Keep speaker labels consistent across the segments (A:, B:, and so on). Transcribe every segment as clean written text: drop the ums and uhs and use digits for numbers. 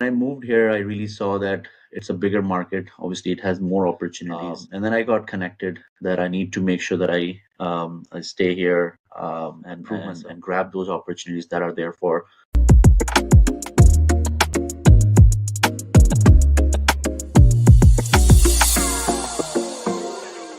A: I moved here, I really saw that it's a bigger market. Obviously, it has more opportunities. And then I got connected that I need to make sure that I stay here and prove myself and grab those opportunities that are there for.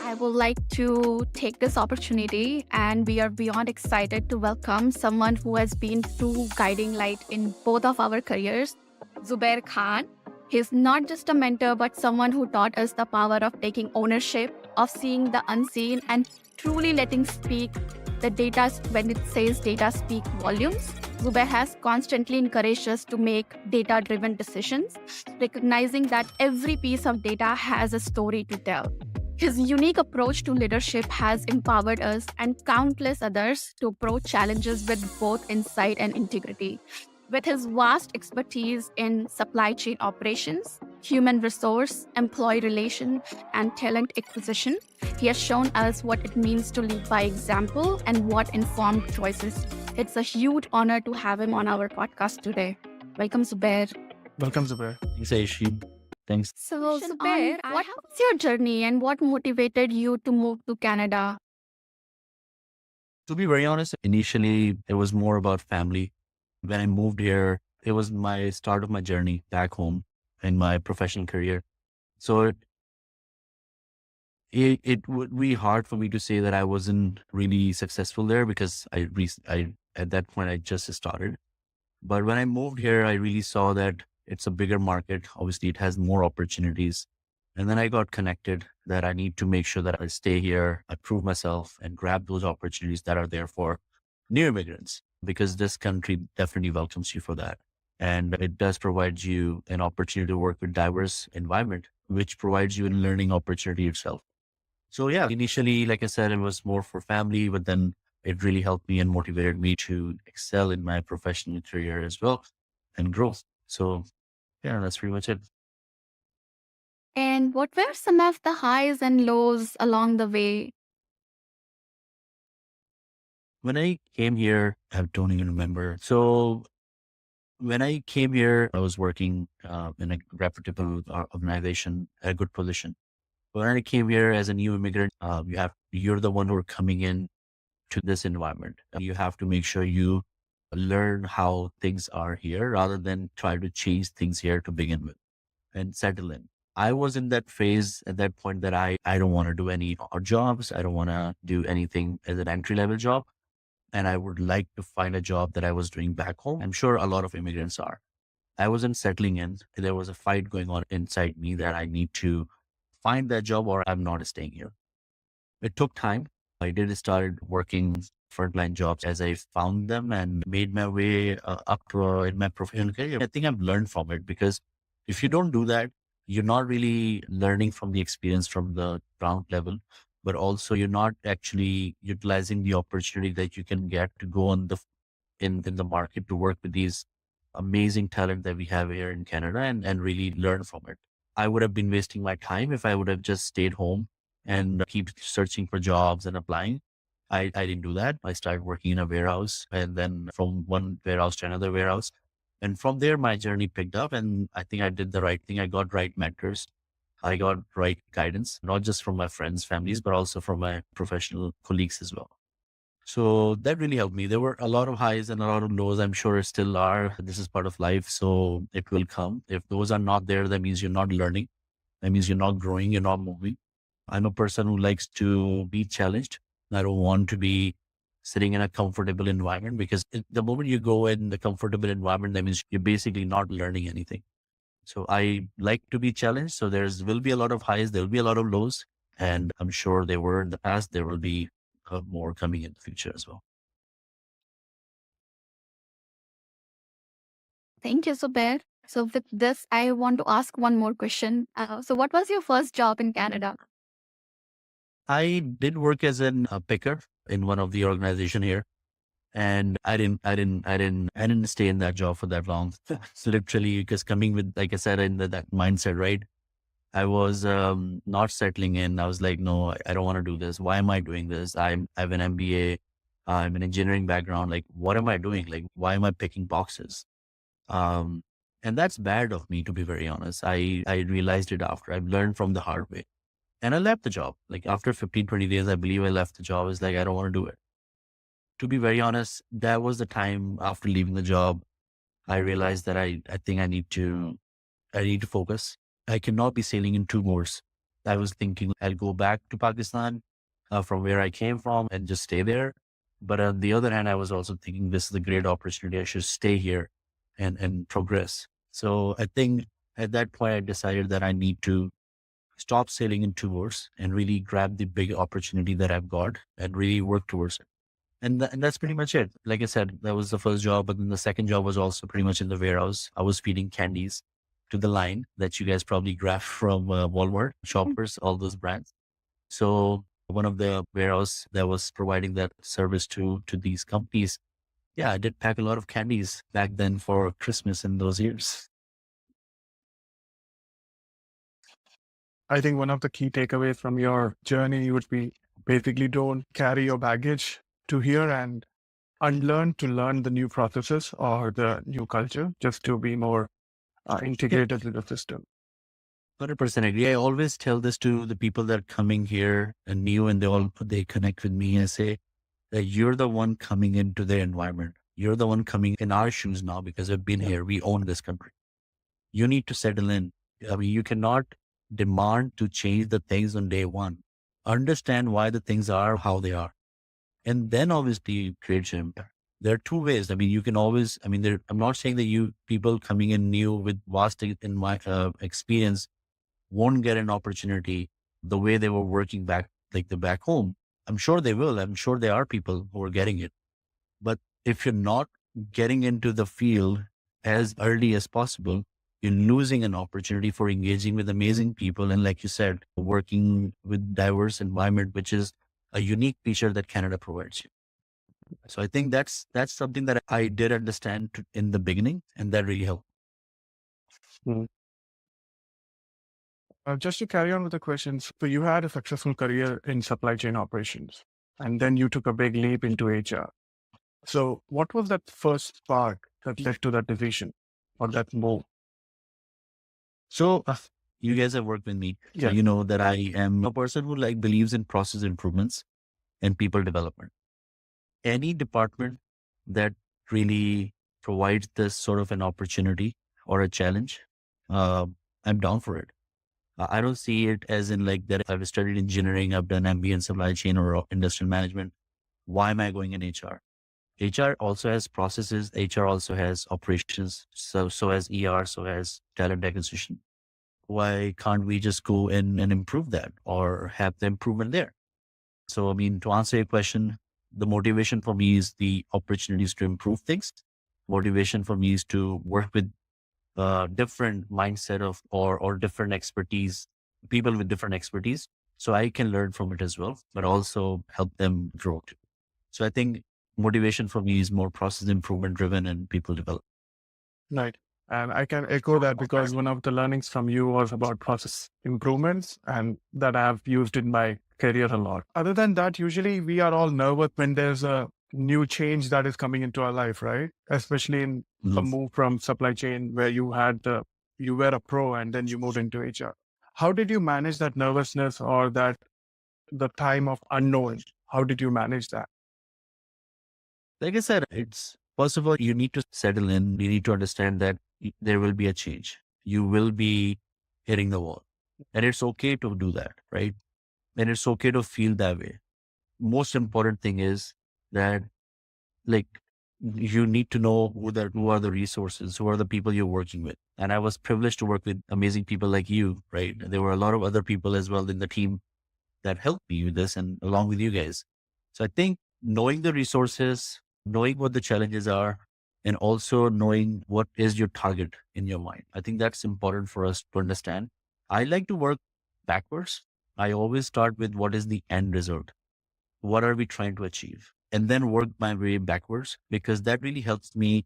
B: I would like to take this opportunity, and we are beyond excited to welcome someone who has been true guiding light in both of our careers, Zubair Khan. He's not just a mentor, but someone who taught us the power of taking ownership, of seeing the unseen, and truly letting speak the data when it says data speak volumes. Zubair has constantly encouraged us to make data driven decisions, recognizing that every piece of data has a story to tell. His unique approach to leadership has empowered us and countless others to approach challenges with both insight and integrity. With his vast expertise in supply chain operations, human resource, employee relation, and talent acquisition, he has shown us what it means to lead by example and what informed choices. It's a huge honor to have him on our podcast today. Welcome, Zubair.
C: Welcome, Zubair.
A: Thanks, Aishi. Thanks.
B: So, Zubair, what's your journey and what motivated you to move to Canada?
A: To be very honest, initially it was more about family. When I moved here, it was my start of my journey back home in my professional career. So it would be hard for me to say that I wasn't really successful there because I at that point I just started. But when I moved here, I really saw that it's a bigger market. Obviously, it has more opportunities. And then I got connected that I need to make sure that I stay here, I prove myself and grab those opportunities that are there for new immigrants because this country definitely welcomes you for that. And it does provide you an opportunity to work with diverse environment, which provides you a learning opportunity itself. So yeah, initially, like I said, it was more for family, but then it really helped me and motivated me to excel in my professional career as well and growth. So yeah, that's pretty much it.
B: And what were some of the highs and lows along the way?
A: When I came here, I don't even remember. So when I came here, I was working in a reputable organization, at a good position. But when I came here as a new immigrant, you're the one who are coming in to this environment. You have to make sure you learn how things are here rather than try to change things here to begin with and settle in. I was in that phase at that point that I don't want to do any odd jobs. I don't want to do anything as an entry level job. And I would like to find a job that I was doing back home. I'm sure a lot of immigrants are. I wasn't settling in. There was a fight going on inside me that I need to find that job or I'm not staying here. It took time. I did start working frontline jobs as I found them and made my way up in my professional career. I think I've learned from it because if you don't do that, you're not really learning from the experience from the ground level, but also you're not actually utilizing the opportunity that you can get to go on in the market to work with these amazing talent that we have here in Canada and really learn from it. I would have been wasting my time if I would have just stayed home and keep searching for jobs and applying. I didn't do that. I started working in a warehouse and then from one warehouse to another warehouse. And from there, my journey picked up and I think I did the right thing. I got right mentors. I got right guidance, not just from my friends, families, but also from my professional colleagues as well. So that really helped me. There were a lot of highs and a lot of lows. I'm sure still are. This is part of life. So it will come. If those are not there, that means you're not learning. That means you're not growing. You're not moving. I'm a person who likes to be challenged. I don't want to be sitting in a comfortable environment because the moment you go in the comfortable environment, that means you're basically not learning anything. So I like to be challenged. So will be a lot of highs. There will be a lot of lows. And I'm sure there were in the past. There will be more coming in the future as well.
B: Thank you, Zubair. So, with this, I want to ask one more question. So, what was your first job in Canada?
A: I did work as a picker in one of the organization here. And I didn't stay in that job for that long. So literally, because coming with, like I said, in that mindset, right? I was not settling in. I was like, no, I don't want to do this. Why am I doing this? I have an MBA. I'm an engineering background. Like, what am I doing? Like, why am I picking boxes? Um, And that's bad of me, to be very honest. I realized it after I've learned from the hard way. And I left the job. Like after 15, 20 days, I believe I left the job. It's like, I don't want to do it. To be very honest, that was the time after leaving the job, I realized that I think I need to focus. I cannot be sailing in two moors. I was thinking I'll go back to Pakistan from where I came from and just stay there. But on the other hand, I was also thinking this is a great opportunity. I should stay here and progress. So I think at that point, I decided that I need to stop sailing in two moors and really grab the big opportunity that I've got and really work towards it. And that's pretty much it. Like I said, that was the first job, but then the second job was also pretty much in the warehouse. I was feeding candies to the line that you guys probably grab from Walmart, Shoppers, all those brands. So one of the warehouse that was providing that service to these companies, yeah, I did pack a lot of candies back then for Christmas in those years.
C: I think one of the key takeaways from your journey would be basically don't carry your baggage to here and unlearn to learn the new processes or the new culture just to be more integrated with the system.
A: 100% agree. I always tell this to the people that are coming here and new, and they connect with me and say that you're the one coming into their environment. You're the one coming in our shoes now because we've been here. We own this country. You need to settle in. I mean, you cannot demand to change the things on day one. Understand why the things are how they are. And then obviously you create change. There are two ways. I mean, you can always, I mean, I'm not saying that you people coming in new with vast in my experience won't get an opportunity the way they were working back, like the back home. I'm sure they will. I'm sure there are people who are getting it. But if you're not getting into the field as early as possible, you're losing an opportunity for engaging with amazing people. And like you said, working with diverse environment, which is a unique feature that Canada provides you. So I think that's something that I did understand in the beginning, and that really helped.
C: Just to carry on with the questions, so you had a successful career in supply chain operations, and then you took a big leap into HR. So what was that first spark that led to that decision or that move?
A: So you guys have worked with me. So
C: Yeah.
A: you know that I am a person who like believes in process improvements and people development. Any department that really provides this sort of an opportunity or a challenge, I'm down for it. I don't see it as in like that I've studied engineering, I've done MBA in supply chain or industrial management. Why am I going in HR? HR also has processes. HR also has operations. So has ER, so has talent acquisition. Why can't we just go in and improve that or have the improvement there? So, I mean, to answer your question, the motivation for me is the opportunities to improve things. Motivation for me is to work with different mindset of or different expertise, people with different expertise, so I can learn from it as well, but also help them grow too. So I think motivation for me is more process improvement driven and people develop.
C: Right. And I can echo that because one of the learnings from you was about process improvements, and that I have used in my career a lot. Other than that, usually we are all nervous when there's a new change that is coming into our life, right? Especially in a move from supply chain where you were a pro and then you moved into HR. How did you manage that nervousness or the time of unknown? How did you manage that?
A: Like I said, it's first of all, you need to settle in. You need to understand that there will be a change. You will be hitting the wall, and it's okay to do that, right? And it's okay to feel that way. Most important thing is that, like, you need to know who are the resources, who are the people you're working with. And I was privileged to work with amazing people like you, right? There were a lot of other people as well in the team that helped me with this and along with you guys. So I think knowing the resources, knowing what the challenges are, and also knowing what is your target in your mind. I think that's important for us to understand. I like to work backwards. I always start with what is the end result? What are we trying to achieve? And then work my way backwards, because that really helps me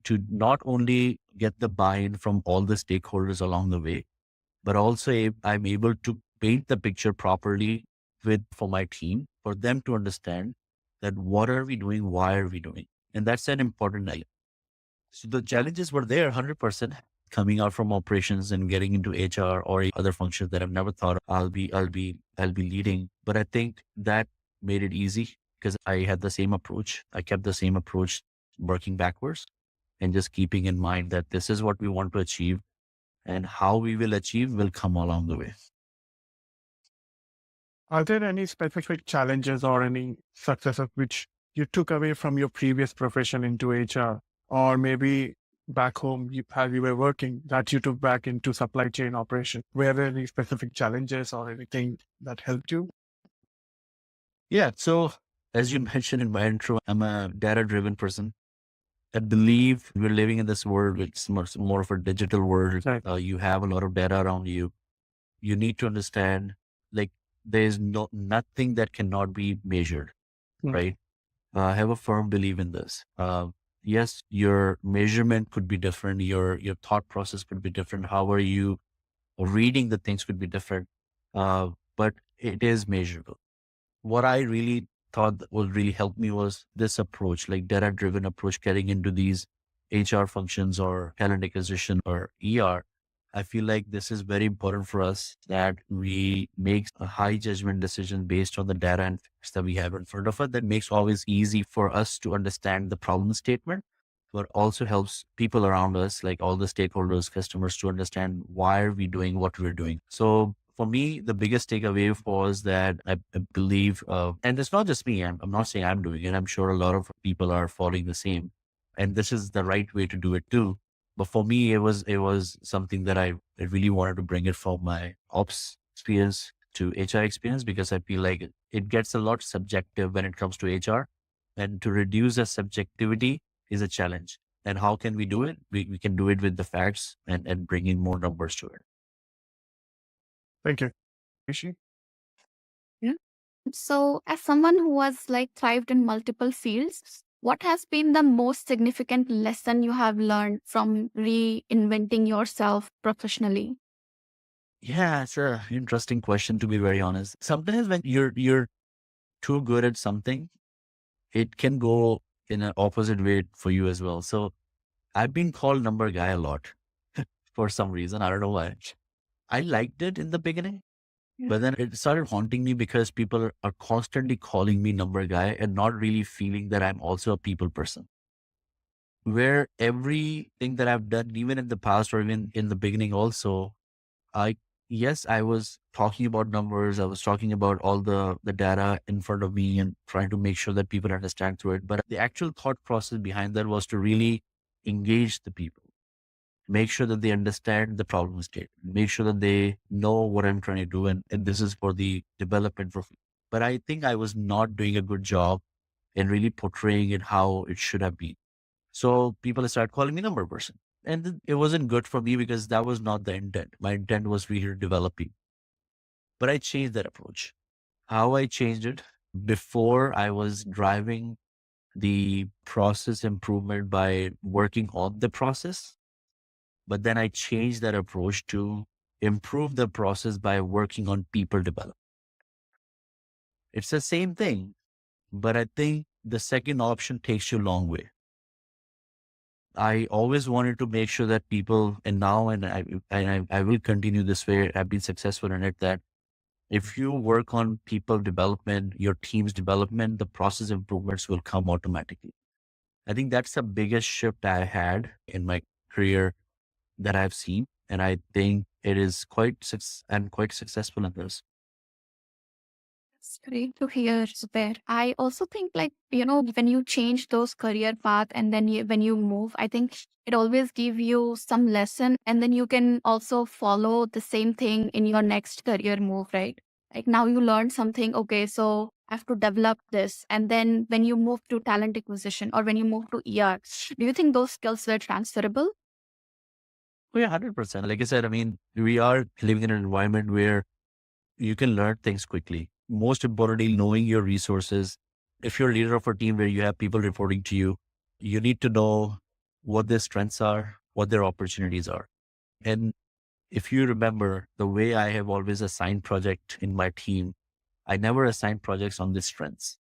A: to not only get the buy-in from all the stakeholders along the way, but also I'm able to paint the picture properly for my team, for them to understand that what are we doing? Why are we doing? And that's an important element. So the challenges were there 100%. coming out from operations and getting into HR or other functions that I've never thought I'll be leading. But I think that made it easy because I had the same approach. I kept the same approach working backwards and just keeping in mind that this is what we want to achieve and how we will achieve will come along the way.
C: Are there any specific challenges or any successes which you took away from your previous profession into HR, or maybe back home as you were working that you took back into supply chain operation? Were there any specific challenges or anything that helped you?
A: Yeah. So as you mentioned in my intro, I'm a data-driven person. I believe we're living in this world, it's more of a digital world.
C: Right.
A: You have a lot of data around you. You need to understand, like, there's nothing that cannot be measured,
C: Mm.
A: right? I have a firm belief in this. Yes, your measurement could be different. Your thought process could be different. How are you reading the things could be different, but it is measurable. What I really thought that would really help me was this approach, like data-driven approach, getting into these HR functions or talent acquisition or ER. I feel like this is very important for us that we make a high judgment decision based on the data and facts that we have in front of us. That makes always easy for us to understand the problem statement, but also helps people around us, like all the stakeholders, customers, to understand why are we doing what we're doing. So for me, the biggest takeaway was that I believe, and it's not just me, I'm not saying I'm doing it. I'm sure a lot of people are following the same. And this is the right way to do it too. But for me, it was something that I really wanted to bring it from my ops experience to HR experience, because I feel like it gets a lot subjective when it comes to HR. And to reduce the subjectivity is a challenge. And how can we do it? We can do it with the facts and bringing more numbers to it.
C: Thank you. Rishi?
B: Yeah. So, as someone who has like thrived in multiple fields, what has been the most significant lesson you have learned from reinventing yourself professionally?
A: Yeah, it's a interesting question, to be very honest. Sometimes when you're too good at something, it can go in an opposite way for you as well. So I've been called number guy a lot for some reason. I don't know why. I liked it in the beginning,
B: Yeah.
A: but then it started haunting me because people are constantly calling me number guy and not really feeling that I'm also a people person. Where everything that I've done, even in the past or even in the beginning also, I yes, I was talking about numbers. I was talking about all the data in front of me and trying to make sure that people understand through it. But the actual thought process behind that was to really engage the people, make sure that they understand the problem statement, make sure that they know what I'm trying to do, and this is for the development for. But I think I was not doing a good job in really portraying it how it should have been. So people started calling me number person. And it wasn't good for me because that was not the intent. My intent was really to develop people. But I changed that approach. How I changed it, before I was driving the process improvement by working on the process. But then I changed that approach to improve the process by working on people development. It's the same thing, but I think the second option takes you a long way. I always wanted to make sure that people, and now, and I will continue this way. I've been successful in it. That if you work on people development, your team's development, the process improvements will come automatically. I think that's the biggest shift I had in my career that I've seen, and I think it is I'm quite successful in this.
B: It's great to hear, Zubair. I also think, like, when you change those career path and then when you move, I think it always give you some lesson, and then you can also follow the same thing in your next career move, right? Like now you learn something, okay, so I have to develop this. And then when you move to talent acquisition or when you move to ER, do you think those skills were transferable?
A: Oh yeah, 100%. Like I said, I mean, we are living in an environment where you can learn things quickly. Most importantly, knowing your resources. If you're a leader of a team where you have people reporting to you, you need to know what their strengths are, what their opportunities are. And if you remember, the way I have always assigned project in my team, I never assign projects on the strengths.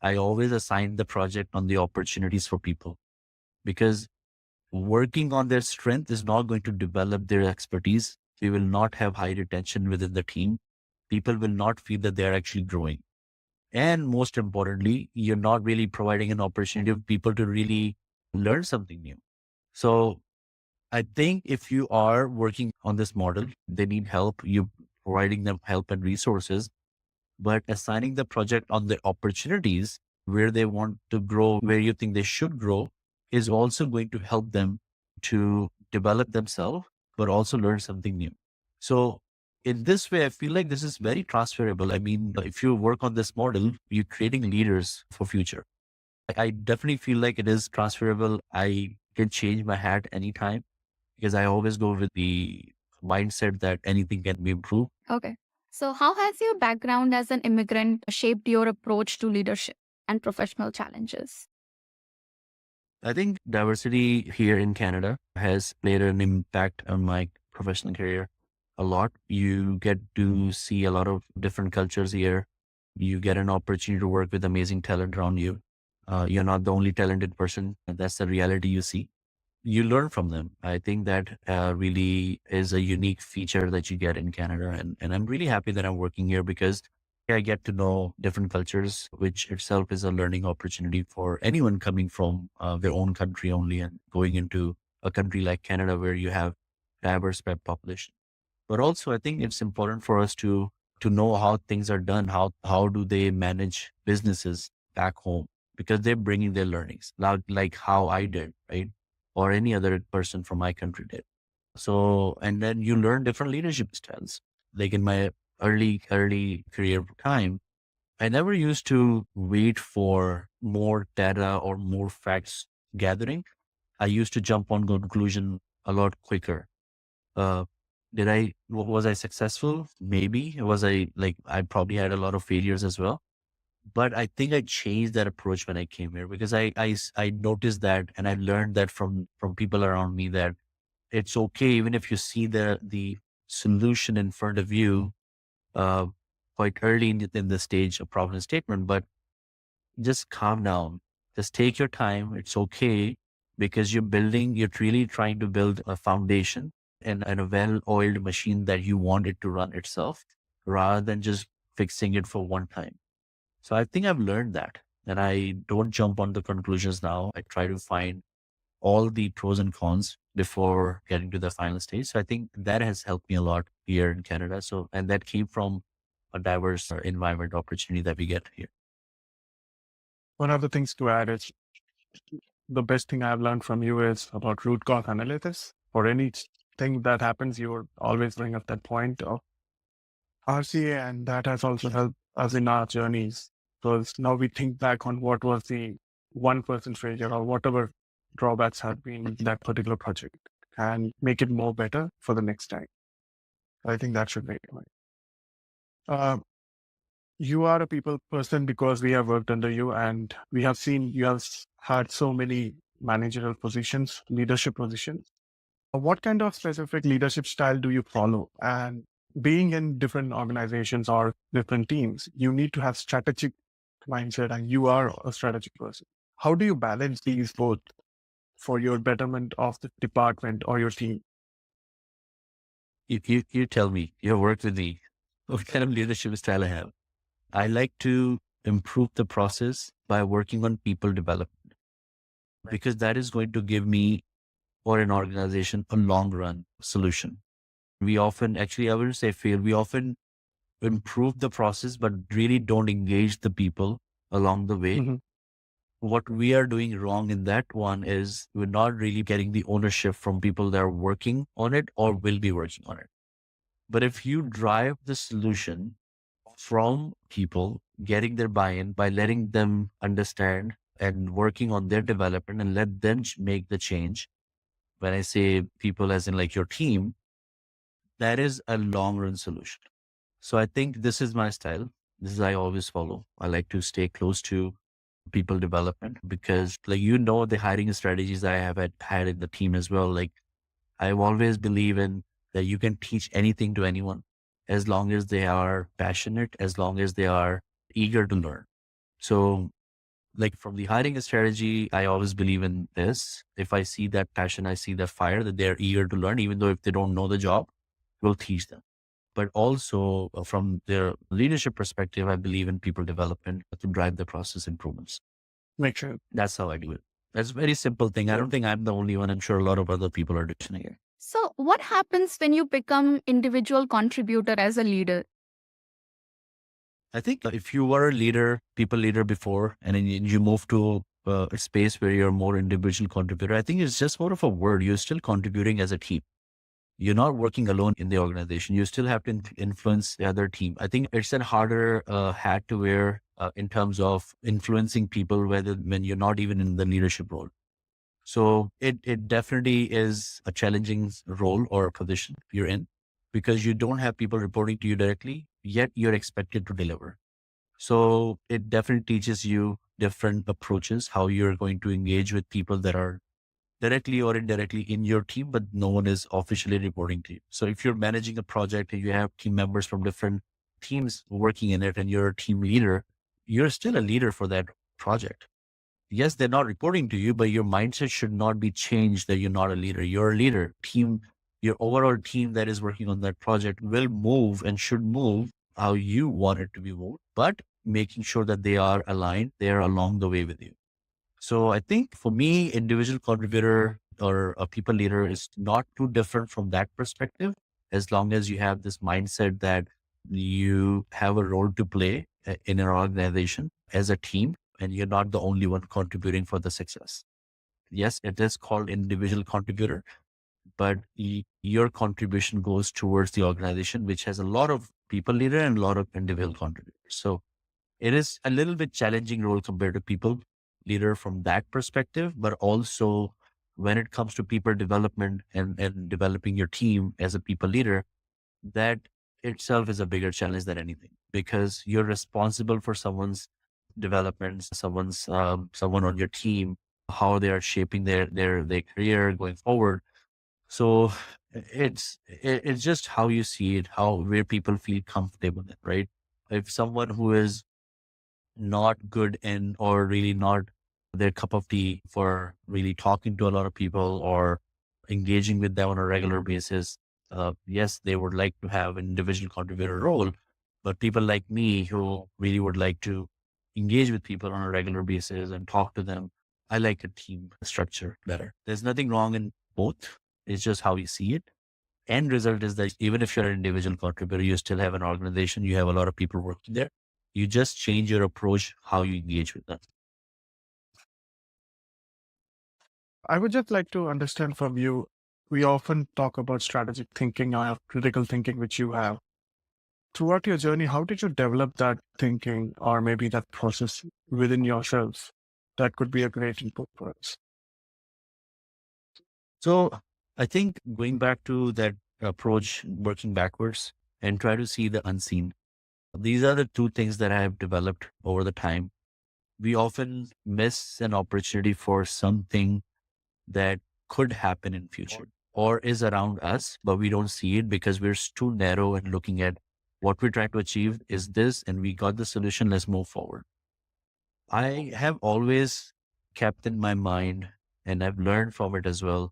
A: I always assign the project on the opportunities for people, because working on their strength is not going to develop their expertise. We will not have high retention within the team. People will not feel that they're actually growing. And most importantly, you're not really providing an opportunity for people to really learn something new. So I think if you are working on this model, they need help, you providing them help and resources, but assigning the project on the opportunities where they want to grow, where you think they should grow, is also going to help them to develop themselves, but also learn something new. So in this way, I feel like this is very transferable. I mean, if you work on this model, you're creating leaders for future. I definitely feel like it is transferable. I can change my hat anytime because I always go with the mindset that anything can be improved.
B: Okay. So, how has your background as an immigrant shaped your approach to leadership and professional challenges?
A: I think diversity here in Canada has played an impact on my professional career a lot. You get to see a lot of different cultures here. You get an opportunity to work with amazing talent around you. You're not the only talented person, and that's the reality you see. You learn from them. I think that really is a unique feature that you get in Canada. And I'm really happy that I'm working here because I get to know different cultures, which itself is a learning opportunity for anyone coming from their own country only and going into a country like Canada where you have diverse pet population. But also, I think it's important for us to know how things are done. How do they manage businesses back home? Because they're bringing their learnings, like how I did, right? Or any other person from my country did. So, and then you learn different leadership styles. Like in my early career time, I never used to wait for more data or more facts gathering. I used to jump on conclusion a lot quicker. Uh, was I successful? Maybe. I probably had a lot of failures as well. But I think I changed that approach when I came here because I noticed that and I learned that from people around me that it's okay even if you see the solution in front of you uh, quite early in the stage of problem statement, but just calm down. Just take your time. It's okay because you're really trying to build a foundation and a well-oiled machine that you want it to run itself rather than just fixing it for one time. So I think I've learned that. And I don't jump on the conclusions now. I try to find all the pros and cons before getting to the final stage. So I think that has helped me a lot here in Canada. So, and that came from a diverse environment opportunity that we get here.
C: One of the things to add is the best thing I've learned from you is about root cause analysis. For anything that happens, you would always bring up that point of RCA, and that has also helped us in our journeys. Because now we think back on what was the 1% failure or whatever drawbacks had been in that particular project and make it more better for the next time. I think that should make it right. You are a people person because we have worked under you and we have seen you have had so many managerial positions, leadership positions. What kind of specific leadership style do you follow? And being in different organizations or different teams, you need to have strategic mindset and you are a strategic person. How do you balance these both for your betterment of the department or your team?
A: You tell me, you worked with me. What kind of leadership style I have? I like to improve the process by working on people development because that is going to give me or an organization a long run solution. We often, actually, I wouldn't say fail. We often improve the process, but really don't engage the people along the way.
C: Mhm.
A: What we are doing wrong in that one is we're not really getting the ownership from people that are working on it or will be working on it. But if you drive the solution from people, getting their buy-in by letting them understand and working on their development and let them make the change. When I say people as in like your team, that is a long run solution. So I think this is my style. This is I always follow. I like to stay close to people development because like, the hiring strategies I have had in the team as well. Like I've always believe in that you can teach anything to anyone as long as they are passionate, as long as they are eager to learn. So Like from the hiring strategy, I always believe in this. If I see that passion, I see that fire, that they're eager to learn, even though if they don't know the job, we'll teach them. But also from their leadership perspective, I believe in people development to drive the process improvements.
C: Make sure.
A: That's how I do it. That's a very simple thing. I don't think I'm the only one. I'm sure a lot of other people are doing it.
B: So, what happens when you become individual contributor as a leader?
A: I think if you were a leader, people leader before, and then you move to a space where you're more individual contributor, I think it's just more of a word. You're still contributing as a team. You're not working alone in the organization. You still have to influence the other team. I think it's a harder hat to wear in terms of influencing people, when you're not even in the leadership role. So it definitely is a challenging role or position you're in, because you don't have people reporting to you directly, yet you're expected to deliver. So it definitely teaches you different approaches, how you're going to engage with people that are directly or indirectly in your team, but no one is officially reporting to you. So if you're managing a project and you have team members from different teams working in it and you're a team leader, you're still a leader for that project. Yes, they're not reporting to you, but your mindset should not be changed that you're not a leader. You're a leader. Your overall team that is working on that project will move and should move how you want it to be moved, but making sure that they are aligned, they are along the way with you. So I think for me, individual contributor or a people leader is not too different from that perspective, as long as you have this mindset that you have a role to play in an organization as a team, and you're not the only one contributing for the success. Yes, it is called individual contributor, but your contribution goes towards the organization, which has a lot of people leader and a lot of individual contributors. So it is a little bit challenging role compared to people leader from that perspective, but also when it comes to people development and developing your team as a people leader, that itself is a bigger challenge than anything, because you're responsible for someone's development, someone on your team, how they are shaping their career going forward. So it's just how you see it, where people feel comfortable in, right? If someone who is not good in, or really not their cup of tea for really talking to a lot of people or engaging with them on a regular basis, yes, they would like to have an individual contributor role, but people like me who really would like to engage with people on a regular basis and talk to them, I like a team structure better. There's nothing wrong in both. It's just how you see it. End result is that even if you're an individual contributor, you still have an organization, you have a lot of people working there. You just change your approach, how you engage with them.
C: I would just like to understand from you, we often talk about strategic thinking or critical thinking, which you have. Throughout your journey, how did you develop that thinking or maybe that process within yourself? That could be a great input for us.
A: So I think going back to that approach, working backwards and try to see the unseen. These are the two things that I have developed over the time. We often miss an opportunity for something that could happen in future or is around us, but we don't see it because we're too narrow and looking at what we're trying to achieve is this, and we got the solution, let's move forward. I have always kept in my mind, and I've learned from it as well,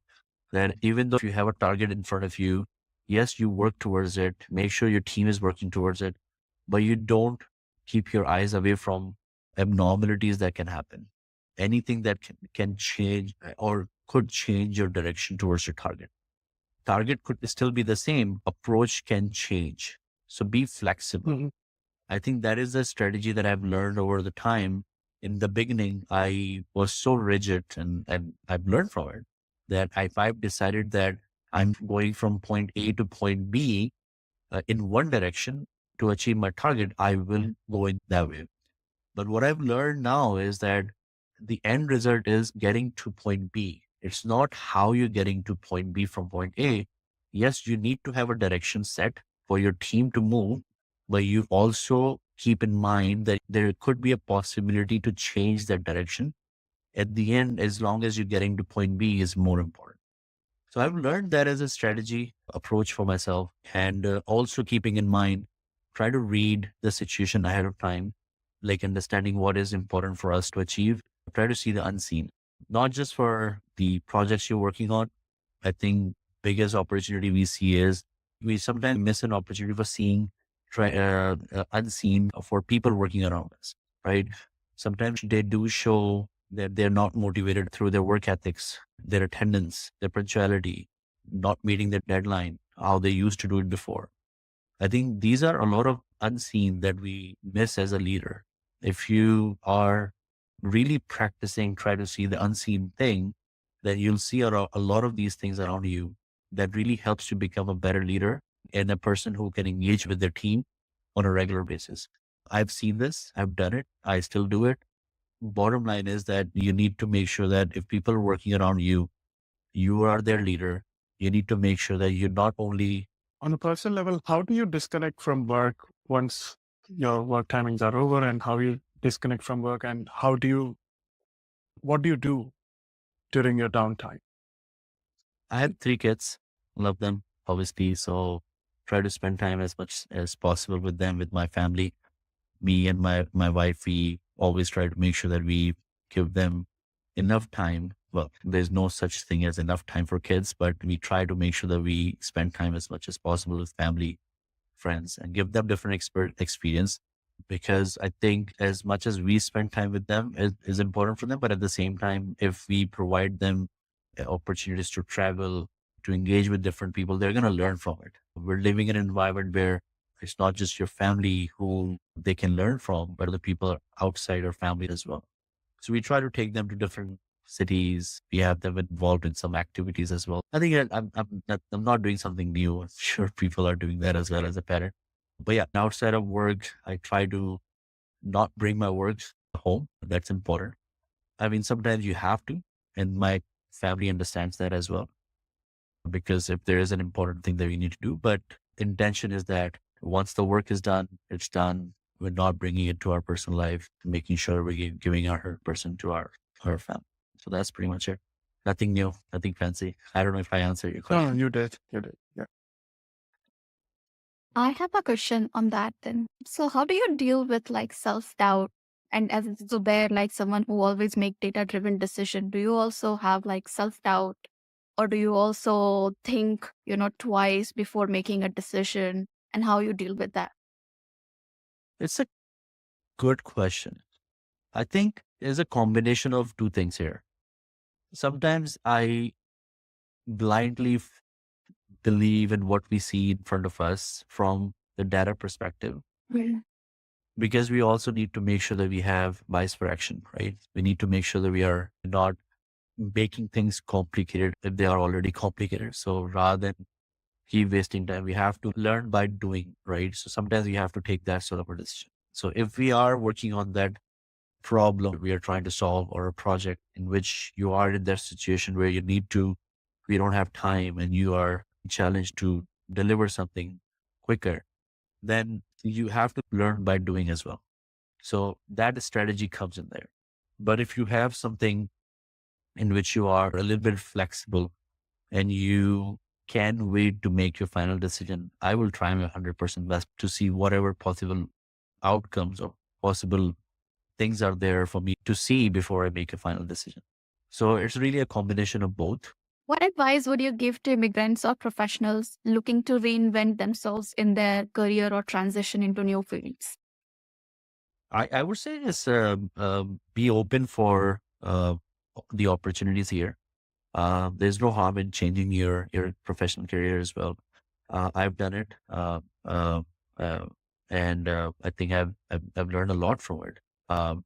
A: that even though you have a target in front of you, yes, you work towards it, make sure your team is working towards it, but you don't keep your eyes away from abnormalities that can happen. Anything that can change or could change your direction towards your target. Target could still be the same, approach can change. So be flexible.
C: Mhm.
A: I think that is a strategy that I've learned over the time. In the beginning, I was so rigid, and I've learned from it that if I've decided that I'm going from point A to point B in one direction to achieve my target, I will go in that way. But what I've learned now is that the end result is getting to point B. It's not how you're getting to point B from point A. Yes, you need to have a direction set for your team to move, but you also keep in mind that there could be a possibility to change that direction. At the end, as long as you're getting to point B is more important. So I've learned that as a strategy approach for myself, and also keeping in mind, try to read the situation ahead of time. like understanding what is important for us to achieve. Try to see the unseen, not just for the projects you're working on. I think biggest opportunity we see is we sometimes miss an opportunity for seeing unseen for people working around us, right? Sometimes they do show that they're not motivated through their work ethics, their attendance, their punctuality, not meeting their deadline, how they used to do it before. I think these are a lot of unseen that we miss as a leader. If you are really practicing, try to see the unseen thing, then you'll see a lot of these things around you that really helps you become a better leader and a person who can engage with their team on a regular basis. I've seen this, I've done it, I still do it. Bottom line is that you need to make sure that if people are working around you, you are their leader. You need to make sure that you're not only
C: On a personal level, how do you disconnect from work once your work timings are over, and how you disconnect from work, and what do you do during your downtime?
A: I have 3 kids, love them, obviously. So try to spend time as much as possible with them, with my family. Me and my wife, we always try to make sure that we give them enough time. Well, there's no such thing as enough time for kids, but we try to make sure that we spend time as much as possible with family, friends, and give them different experience. Because I think as much as we spend time with them is important for them, but at the same time, if we provide them opportunities to travel, to engage with different people, they're going to learn from it. We're living in an environment where it's not just your family who they can learn from, but the people outside our family as well. So we try to take them to different cities. We have them involved in some activities as well. I think I'm not doing something new. I'm sure people are doing that as well as a parent. But yeah, outside of work, I try to not bring my work home. That's important. I mean, sometimes you have to, and my family understands that as well, because if there is an important thing that we need to do, but the intention is that once the work is done, it's done. We're not bringing it to our personal life, making sure we're giving our 100% to our family. So that's pretty much it. Nothing new, nothing fancy. I don't know if I answered your
C: No,
A: question.
C: you did. You did. Yeah.
B: I have a question on that then. So how do you deal with like self-doubt? And as Zubair, like someone who always make data-driven decision, do you also have like self-doubt? Or do you also think, twice before making a decision, and how you deal with that?
A: It's a good question. I think there's a combination of two things here. Sometimes I blindly believe in what we see in front of us from the data perspective,
B: Mm.
A: because we also need to make sure that we have bias for action, right? We need to make sure that we are not making things complicated if they are already complicated. So rather than keep wasting time, we have to learn by doing, right? So sometimes we have to take that sort of a decision. So if we are working on that problem we are trying to solve, or a project in which you are in that situation where we don't have time and you are challenged to deliver something quicker, then you have to learn by doing as well. So that strategy comes in there. But if you have something in which you are a little bit flexible and you can wait to make your final decision, I will try my 100% best to see whatever possible outcomes or possible things are there for me to see before I make a final decision. So it's really a combination of both.
B: What advice would you give to immigrants or professionals looking to reinvent themselves in their career or transition into new fields?
A: I would say is be open for the opportunities here. There's no harm in changing your professional career as well. I've done it, uh, and I think I've learned a lot from it. Um,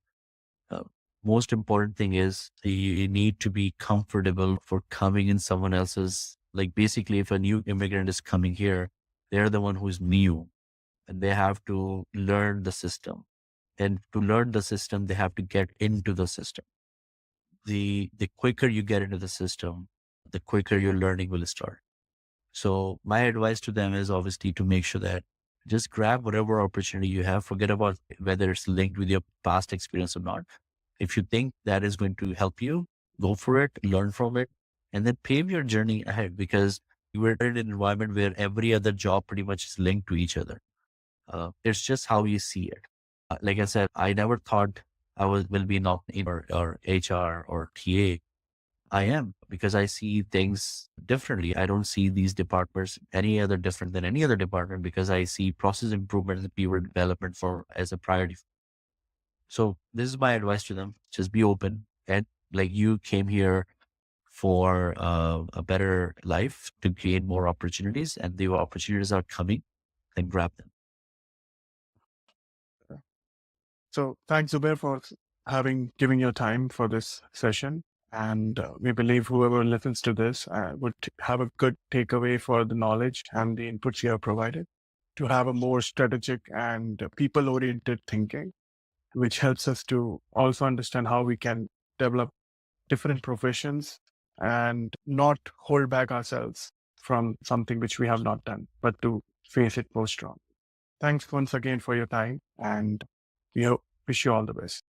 A: uh, Most important thing is you need to be comfortable for coming in someone else's. Like basically, if a new immigrant is coming here, they're the one who's new, and they have to learn the system. And to learn the system, they have to get into the system. The quicker you get into the system, the quicker your learning will start. So my advice to them is obviously to make sure that just grab whatever opportunity you have, forget about whether it's linked with your past experience or not. If you think that is going to help you, go for it, learn from it, and then pave your journey ahead, because you are in an environment where every other job pretty much is linked to each other. It's just how you see it. like I said, I never thought will be not in or HR or TA. I am, because I see things differently. I don't see these departments any other different than any other department, because I see process improvement and people development for as a priority. So this is my advice to them: just be open, and like you came here for a better life, to gain more opportunities, and the opportunities are coming, then grab them.
C: So thanks, Zubair, for giving your time for this session. And we believe whoever listens to this would have a good takeaway for the knowledge and the inputs you have provided to have a more strategic and people-oriented thinking, which helps us to also understand how we can develop different professions and not hold back ourselves from something which we have not done, but to face it more strong. Thanks once again for your time, and we wish you all the best.